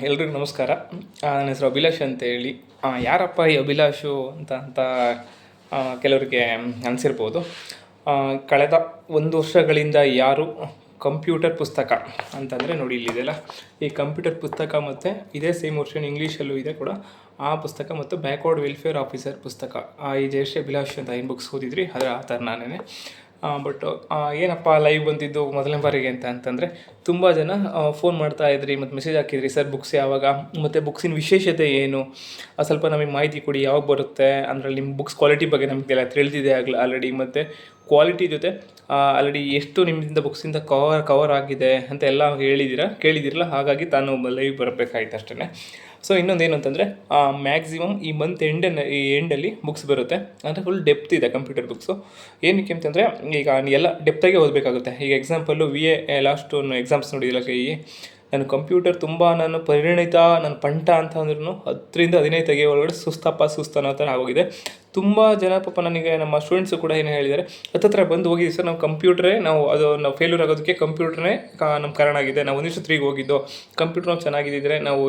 ಎಲ್ರಿಗೂ ನಮಸ್ಕಾರ. ನನ್ನ ಹೆಸರು ಅಭಿಲಾಷ್ ಅಂತೇಳಿ. ಯಾರಪ್ಪ ಈ ಅಭಿಲಾಷು ಅಂತ ಕೆಲವರಿಗೆ ಅನಿಸಿರ್ಬೋದು. ಕಳೆದ 1 ವರ್ಷಗಳಿಂದ ಯಾರು ಕಂಪ್ಯೂಟರ್ ಪುಸ್ತಕ ಅಂತಂದರೆ ನೋಡಿ ಇಲ್ಲಿದೆಯಲ್ಲ, ಈ ಕಂಪ್ಯೂಟರ್ ಪುಸ್ತಕ ಮತ್ತು ಇದೇ ಸೇಮ್ ವರ್ಷನ್ ಇಂಗ್ಲೀಷಲ್ಲೂ ಇದೆ ಕೂಡ ಆ ಪುಸ್ತಕ, ಮತ್ತು ಬ್ಯಾಕ್ವರ್ಡ್ ವೆಲ್ಫೇರ್ ಆಫೀಸರ್ ಪುಸ್ತಕ, ಈ ಜಯಶ್ರೀ ಅಭಿಲಾಷ್ ಅಂತ ಏನು ಬುಕ್ಸ್ ಓದಿದ್ರಿ ಅದರ ಆ ಥರ ನಾನೇ. ಬಟ್ ಏನಪ್ಪ ಲೈವ್ ಬಂದಿದ್ದು ಮೊದಲನೇ ಬಾರಿಗೆ ಅಂತಂದರೆ ತುಂಬ ಜನ ಫೋನ್ ಮಾಡ್ತಾಯಿದ್ರಿ ಮತ್ತು ಮೆಸೇಜ್ ಹಾಕಿದ್ರಿ, ಸರ್ ಬುಕ್ಸ್ ಯಾವಾಗ, ಮತ್ತು ಬುಕ್ಸಿನ ವಿಶೇಷತೆ ಏನು, ಸ್ವಲ್ಪ ನಮಗೆ ಮಾಹಿತಿ ಕೊಡಿ, ಯಾವಾಗ ಬರುತ್ತೆ, ಅಂದರೆ ನಿಮ್ಮ ಬುಕ್ಸ್ ಕ್ವಾಲಿಟಿ ಬಗ್ಗೆ ನಮಗೆಲ್ಲ ತಿಳಿದಿದೆ ಆಲ್ರೆಡಿ, ಮತ್ತು ಕ್ವಾಲಿಟಿ ಜೊತೆ ಆಲ್ರೆಡಿ ಎಷ್ಟು ನಿಮ್ಮಿಂದ ಬುಕ್ಸಿಂದ ಕವರ್ ಆಗಿದೆ ಅಂತ ಎಲ್ಲ ಕೇಳಿದ್ದೀರಲ್ಲ, ಹಾಗಾಗಿ ತಾನು ಲೈವ್ ಬರಬೇಕಾಯ್ತು ಅಷ್ಟೇ. ಸೊ ಇನ್ನೊಂದೇನು ಅಂತಂದರೆ ಮ್ಯಾಕ್ಸಿಮಮ್ ಈ ಮಂತ್ ಎಂಡಲ್ಲಿ ಬುಕ್ಸ್ ಬರುತ್ತೆ, ಅಂದರೆ ಫುಲ್ ಡೆಪ್ತ್ ಇದೆ ಕಂಪ್ಯೂಟರ್ ಬುಕ್ಸು. ಏನಕ್ಕೆ ಅಂತಂದರೆ ಈಗ ಎಲ್ಲ ಡೆಪ್ತಾಗೆ ಓದಬೇಕಾಗುತ್ತೆ. ಈಗ ಎಕ್ಸಾಂಪಲ್ಲು VA ಲಾಸ್ಟ್ ಎಕ್ಸಾಮ್ಸ್ ನೋಡಿದಿಲ್ಲ ನಾನು ಕಂಪ್ಯೂಟರ್ ತುಂಬ ಪರಿಣಿತ, ನಾನು ಪಂಟ ಅಂತ ಅಂದ್ರೂ 10ರಿಂದ 15 ತೆಗೆಯೋ ಒಳಗಡೆ ಸುಸ್ತು ಅನ್ನೋ ಥರ ಆಗೋಗಿದೆ. ತುಂಬ ಜನ ಪಾಪ ನನಗೆ ನಮ್ಮ ಸ್ಟೂಡೆಂಟ್ಸು ಕೂಡ ಏನು ಹೇಳಿದ್ದಾರೆ, ಹತ್ತತ್ರ ಬಂದು ಹೋಗಿದ್ದೀವಿ ಸರ್, ನಾವು ಫೇಲ್ಯೂರ್ ಆಗೋದಕ್ಕೆ ಕಂಪ್ಯೂಟ್ರೇ ನಮ್ಮ ಕಾರಣ ಆಗಿದೆ, ನಾವು 1 3ಗೆ ಹೋಗಿದ್ದು, ಕಂಪ್ಯೂಟರ್ ನಾವು ಚೆನ್ನಾಗಿದ್ದಿದ್ರೆ ನಾವು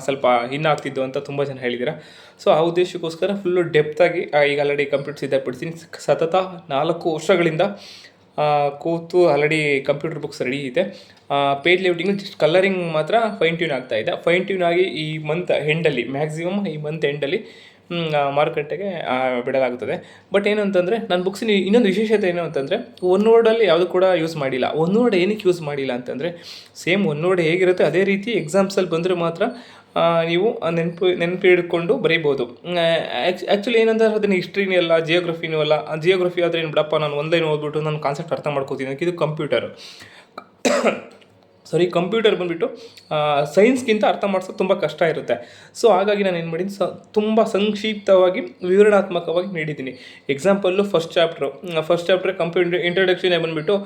ಸ್ವಲ್ಪ ಆಗ್ತಿದ್ದು ಅಂತ ತುಂಬ ಜನ ಹೇಳಿದ್ದೀರಾ. ಸೊ ಆ ಉದ್ದೇಶಕ್ಕೋಸ್ಕರ ಫುಲ್ಲು ಡೆಪ್ತಾಗಿ ಈಗ ಆಲ್ರೆಡಿ ಕಂಪ್ಯೂಟರ್ ಸಿದ್ಧಪಡಿಸ್ತೀನಿ. ಸತತ 4 ವರ್ಷಗಳಿಂದ ಕೂತು ಆಲ್ರೆಡಿ ಕಂಪ್ಯೂಟರ್ ಬುಕ್ಸ್ ರೆಡಿ ಇದೆ. ಪೇಜ್ ಲೇಔಟಿಂಗ್ ಜಸ್ಟ್ ಕಲರಿಂಗ್ ಮಾತ್ರ ಫೈನ್ ಟ್ಯೂನ್ ಆಗ್ತಾಯಿದೆ. ಫೈನ್ ಟ್ಯೂನ್ ಆಗಿ ಈ ಮಂತ್ ಎಂಡಲ್ಲಿ, ಮ್ಯಾಕ್ಸಿಮಮ್ ಈ ಮಂತ್ ಎಂಡಲ್ಲಿ ಮಾರುಕಟ್ಟೆಗೆ ಬಿಡಲಾಗುತ್ತದೆ. ಬಟ್ ಏನು ಅಂತಂದರೆ ನನ್ನ ಬುಕ್ಸಿನ ಇನ್ನೊಂದು ವಿಶೇಷತೆ ಏನು ಅಂತಂದರೆ, ಒನ್ ವರ್ಡಲ್ಲಿ ಯಾವುದು ಕೂಡ ಯೂಸ್ ಮಾಡಿಲ್ಲ. ಒನ್ ವರ್ಡ್ ಏನಕ್ಕೆ ಯೂಸ್ ಮಾಡಿಲ್ಲ ಅಂತಂದರೆ, ಸೇಮ್ ಒನ್ ವರ್ಡ್ ಹೇಗಿರುತ್ತೆ ಅದೇ ರೀತಿ ಎಕ್ಸಾಮ್ಸಲ್ಲಿ ಬಂದರೆ ಮಾತ್ರ ನೀವು ನೆನಪು ಹಿಡ್ಕೊಂಡು ಬರೀಬೋದು. ಆ್ಯಕ್ಚುಲಿ ಏನಂದ್ರೆ ಅದನ್ನು ಹಿಸ್ಟ್ರಿನೂ ಅಲ್ಲ, ಜಿಯೋಗ್ರಫಿನೂ ಅಲ್ಲ. ಜಿಯೋಗ್ರಫಿ ಆದರೆ ಏನು ಬಿಡಪ್ಪ, ನಾನು ಒಂದೈನು ಓದ್ಬಿಟ್ಟು ನಾನು ಕಾನ್ಸೆಪ್ಟ್ ಅರ್ಥ ಮಾಡ್ಕೋತೀನಿ. ಇದು ಕಂಪ್ಯೂಟರು ಕಂಪ್ಯೂಟರ್ ಬಂದುಬಿಟ್ಟು ಸೈನ್ಸ್ಗಿಂತ ಅರ್ಥ ಮಾಡಿಸೋದು ತುಂಬ ಕಷ್ಟ ಇರುತ್ತೆ. ಸೊ ಹಾಗಾಗಿ ನಾನು ಏನು ಮಾಡೀನಿ, ತುಂಬ ಸಂಕ್ಷಿಪ್ತವಾಗಿ ವಿವರಣಾತ್ಮಕವಾಗಿ ನೀಡಿದ್ದೀನಿ. Example first chapter computer introduction ಬಂದುಬಿಟ್ಟು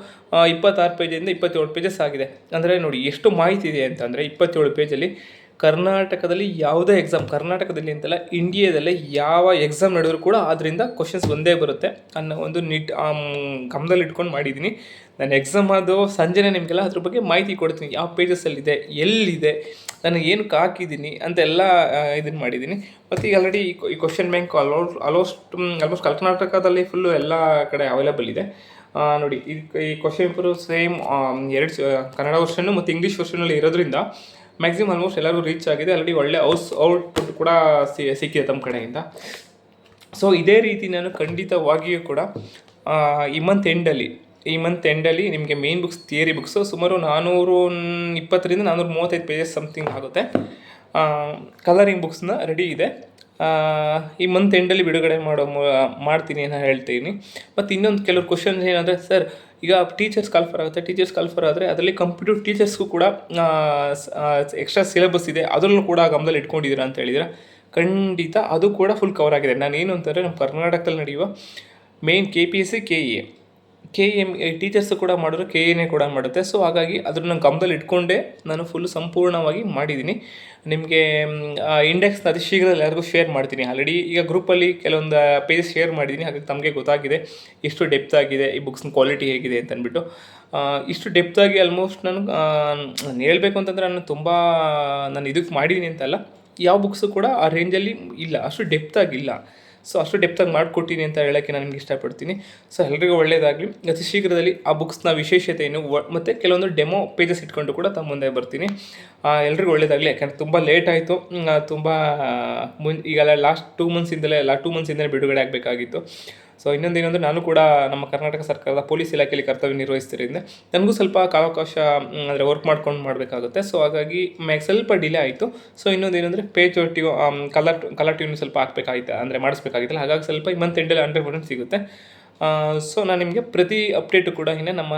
26 ಪೇಜಿಂದ 27 ಪೇಜಸ್ ಆಗಿದೆ. ಅಂದರೆ ನೋಡಿ ಎಷ್ಟು ಮಾಹಿತಿ ಇದೆ ಅಂತಂದರೆ, 27 ಪೇಜಲ್ಲಿ ಕರ್ನಾಟಕದಲ್ಲಿ ಯಾವುದೇ ಎಕ್ಸಾಮ್, ಕರ್ನಾಟಕದಲ್ಲಿ ಅಂತಲ್ಲ ಇಂಡಿಯಾದಲ್ಲೇ ಯಾವ ಎಕ್ಸಾಮ್ ನಡೆದರೂ ಕೂಡ ಅದರಿಂದ ಕ್ವಶನ್ಸ್ ಬಂದೇ ಬರುತ್ತೆ ಅನ್ನೋ ಒಂದು ಗಮನದಲ್ಲಿ ಇಟ್ಕೊಂಡು ಮಾಡಿದ್ದೀನಿ. ನಾನು ಎಕ್ಸಾಮ್ ಅದು ಸಂಜೆನೇ ನಿಮಗೆಲ್ಲ ಅದ್ರ ಬಗ್ಗೆ ಮಾಹಿತಿ ಕೊಡ್ತೀನಿ, ಯಾವ ಪೇಜಸ್ಸಲ್ಲಿದೆ, ಎಲ್ಲಿದೆ, ನಾನು ಏನಕ್ಕೆ ಹಾಕಿದ್ದೀನಿ ಅಂತೆಲ್ಲ ಇದನ್ನು ಮಾಡಿದ್ದೀನಿ. ಮತ್ತು ಈಗ ಆಲ್ರೆಡಿ ಈ ಕ್ವಶನ್ ಬ್ಯಾಂಕ್ ಆಲ್ಮೋಸ್ಟ್ ಕರ್ನಾಟಕದಲ್ಲಿ ಫುಲ್ಲು ಎಲ್ಲ ಕಡೆ ಅವೈಲೇಬಲ್ ಇದೆ. ನೋಡಿ ಈ ಕ್ವಶನ್ ಪೇಪರು ಸೇಮ್ 2 ಕನ್ನಡ ವರ್ಷನು ಮತ್ತು ಇಂಗ್ಲೀಷ್ ವರ್ಷನಲ್ಲಿ ಇರೋದ್ರಿಂದ ಮ್ಯಾಕ್ಸಿಮಮ್ ಆಲ್ಮೋಸ್ಟ್ ಎಲ್ಲರಿಗೂ ರೀಚ್ ಆಗಿದೆ. ಆಲ್ರೆಡಿ ಒಳ್ಳೆ ಔಟ್ಪುಟ್ ಕೂಡ ಸಿಕ್ಕಿದೆ ತಮ್ಮ ಕಡೆಯಿಂದ. ಸೊ ಇದೇ ರೀತಿ ನಾನು ಖಂಡಿತವಾಗಿಯೂ ಕೂಡ ಈ ಮಂತ್ ಎಂಡಲ್ಲಿ ನಿಮಗೆ ಮೇನ್ ಬುಕ್ಸ್, ಥಿಯರಿ ಬುಕ್ಸು ಸುಮಾರು 420ರಿಂದ 435 ಪೇಜಸ್ ಸಮಥಿಂಗ್ ಆಗುತ್ತೆ. ಕಲರಿಂಗ್ ಬುಕ್ಸ್ನ ರೆಡಿ ಇದೆ. ಈ ಮಂತ್ ಎಂಡಲ್ಲಿ ಬಿಡುಗಡೆ ಮಾಡ್ತೀನಿ ಅಂತ ಹೇಳ್ತೀನಿ. ಮತ್ತು ಇನ್ನೊಂದು ಕೆಲವು ಕ್ವಶನ್ಸ್ ಏನಂದರೆ, ಸರ್ ಈಗ ಟೀಚರ್ಸ್ ಕಾಲ್ಫರ್ ಆದರೆ ಅದರಲ್ಲಿ ಕಂಪ್ಯೂಟರ್ ಟೀಚರ್ಸ್ಗೂ ಕೂಡ ಎಕ್ಸ್ಟ್ರಾ ಸಿಲೆಬಸ್ ಇದೆ, ಅದರಲ್ಲೂ ಕೂಡ ಗಮನದಲ್ಲಿ ಇಟ್ಕೊಂಡಿದ್ದೀರಾ ಅಂತ ಹೇಳಿದ್ರೆ ಖಂಡಿತ ಅದು ಕೂಡ ಫುಲ್ ಕವರ್ ಆಗಿದೆ. ನಾನೇನು ಅಂತಂದರೆ, ನಮ್ಮ ಕರ್ನಾಟಕದಲ್ಲಿ ನಡೆಯುವ ಮೇನ್ KPSC KEM ಟೀಚರ್ಸು ಕೂಡ ಮಾಡಿದ್ರು, KEನೇ ಕೂಡ ಮಾಡುತ್ತೆ. ಸೊ ಹಾಗಾಗಿ ಅದನ್ನು ಗಮನದಲ್ಲಿ ಇಟ್ಕೊಂಡೇ ನಾನು ಫುಲ್ ಸಂಪೂರ್ಣವಾಗಿ ಮಾಡಿದ್ದೀನಿ. ನಿಮಗೆ ಇಂಡೆಕ್ಸ್ನ ಅತಿ ಶೀಘ್ರದಲ್ಲಿ ಯಾರಿಗೂ ಶೇರ್ ಮಾಡ್ತೀನಿ. ಆಲ್ರೆಡಿ ಈಗ ಗ್ರೂಪಲ್ಲಿ ಕೆಲವೊಂದು ಪೇಜಸ್ ಶೇರ್ ಮಾಡಿದ್ದೀನಿ, ಹಾಗಾಗಿ ತಮಗೆ ಗೊತ್ತಾಗಿದೆ ಎಷ್ಟು ಡೆಪ್ತ್ ಆಗಿದೆ ಈ ಬುಕ್ಸ್ನ ಕ್ವಾಲಿಟಿ ಹೇಗಿದೆ ಅಂತ ಅಂದ್ಬಿಟ್ಟು. ಇಷ್ಟು ಡೆಪ್ತಾಗಿ ಆಲ್ಮೋಸ್ಟ್ ನಾನು ಹೇಳಬೇಕು ಅಂತಂದರೆ ನಾನು ಇದಕ್ಕೆ ಮಾಡಿದ್ದೀನಿ ಅಂತಲ್ಲ, ಯಾವ ಬುಕ್ಸು ಕೂಡ ಆ ರೇಂಜಲ್ಲಿ ಇಲ್ಲ, ಅಷ್ಟು ಡೆಪ್ತಾಗಿಲ್ಲ. ಸೊ ಅಷ್ಟು ಡೆಪ್ತಾಗಿ ಮಾಡಿಕೊಡ್ತೀನಿ ಅಂತ ಹೇಳೋಕ್ಕೆ ನಾನು ನಿಮ್ಗೆ ಇಷ್ಟಪಡ್ತೀನಿ. ಸೊ ಎಲ್ರಿಗೂ ಒಳ್ಳೆಯದಾಗಲಿ. ಅತಿ ಶೀಘ್ರದಲ್ಲಿ ಆ ಬುಕ್ಸ್ನ ವಿಶೇಷತೆ ಏನು ಮತ್ತು ಕೆಲವೊಂದು ಡೆಮೋ ಪೇಜಸ್ ಇಟ್ಕೊಂಡು ಕೂಡ ತಮ್ಮ ಮುಂದೆ ಬರ್ತೀನಿ. ಎಲ್ರಿಗೂ ಒಳ್ಳೆಯದಾಗಲಿ. ಯಾಕಂದರೆ ತುಂಬ ಲೇಟ್ ಆಯಿತು, ತುಂಬ ಈಗೆಲ್ಲ ಲಾಸ್ಟ್ 2 ಮಂತ್ಸಿಂದಲೇ ಬಿಡುಗಡೆ ಆಗಬೇಕಾಗಿತ್ತು. ಸೊ ಇನ್ನೊಂದೇನೆಂದರೆ, ನಾನು ಕೂಡ ನಮ್ಮ ಕರ್ನಾಟಕ ಸರ್ಕಾರದ ಪೊಲೀಸ್ ಇಲಾಖೆಯಲ್ಲಿ ಕರ್ತವ್ಯ ನಿರ್ವಹಿಸ್ತಿರೋದ್ರಿಂದ ನನಗೂ ಸ್ವಲ್ಪ ಕಾಲಾವಕಾಶ ಅಂದರೆ ವರ್ಕ್ ಮಾಡ್ಕೊಂಡು ಮಾಡಬೇಕಾಗುತ್ತೆ. ಸೊ ಹಾಗಾಗಿ ಸ್ವಲ್ಪ ಡಿಲೇ ಆಯಿತು. ಸೊ ಇನ್ನೊಂದೇನೆಂದರೆ, ಪೇಜ್ ಕಲರ್ ಟ್ಯೂನ್ ಸ್ವಲ್ಪ ಮಾಡಿಸ್ಬೇಕಾಗಿತ್ತಲ್ಲ, ಹಾಗಾಗಿ ಸ್ವಲ್ಪ ಈ ಮಂತ್ ಎಂಡಲ್ಲಿ 100% ಸಿಗುತ್ತೆ. ಸೊ ನಾನು ನಿಮಗೆ ಪ್ರತಿ ಅಪ್ಡೇಟು ಕೂಡ ನಮ್ಮ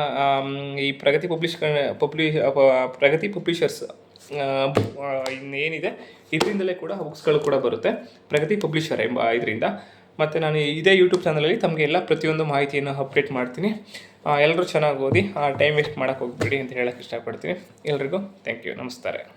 ಈ ಪ್ರಗತಿ ಪಬ್ಲಿಷರ್ಸ್ ಇನ್ನೇನಿದೆ ಇದರಿಂದಲೇ ಕೂಡ ಬುಕ್ಸ್ಗಳು ಕೂಡ ಬರುತ್ತೆ, ಪ್ರಗತಿ ಪಬ್ಲಿಷರ್ ಎಂಬ ಇದರಿಂದ. ಮತ್ತು ನಾನು ಇದೇ ಯೂಟ್ಯೂಬ್ ಚಾನಲಲ್ಲಿ ತಮಗೆ ಎಲ್ಲ ಪ್ರತಿಯೊಂದು ಮಾಹಿತಿಯನ್ನು ಅಪ್ಡೇಟ್ ಮಾಡ್ತೀನಿ. ಎಲ್ಲರೂ ಚೆನ್ನಾಗಿ ಓದಿ, ಟೈಮ್ ವೇಸ್ಟ್ ಮಾಡೋಕ್ಕೆ ಹೋಗ್ಬೇಡಿ ಅಂತ ಹೇಳೋಕ್ಕೆ ಇಷ್ಟಪಡ್ತೀನಿ. ಎಲ್ರಿಗೂ ಥ್ಯಾಂಕ್ ಯು, ನಮಸ್ಕಾರ.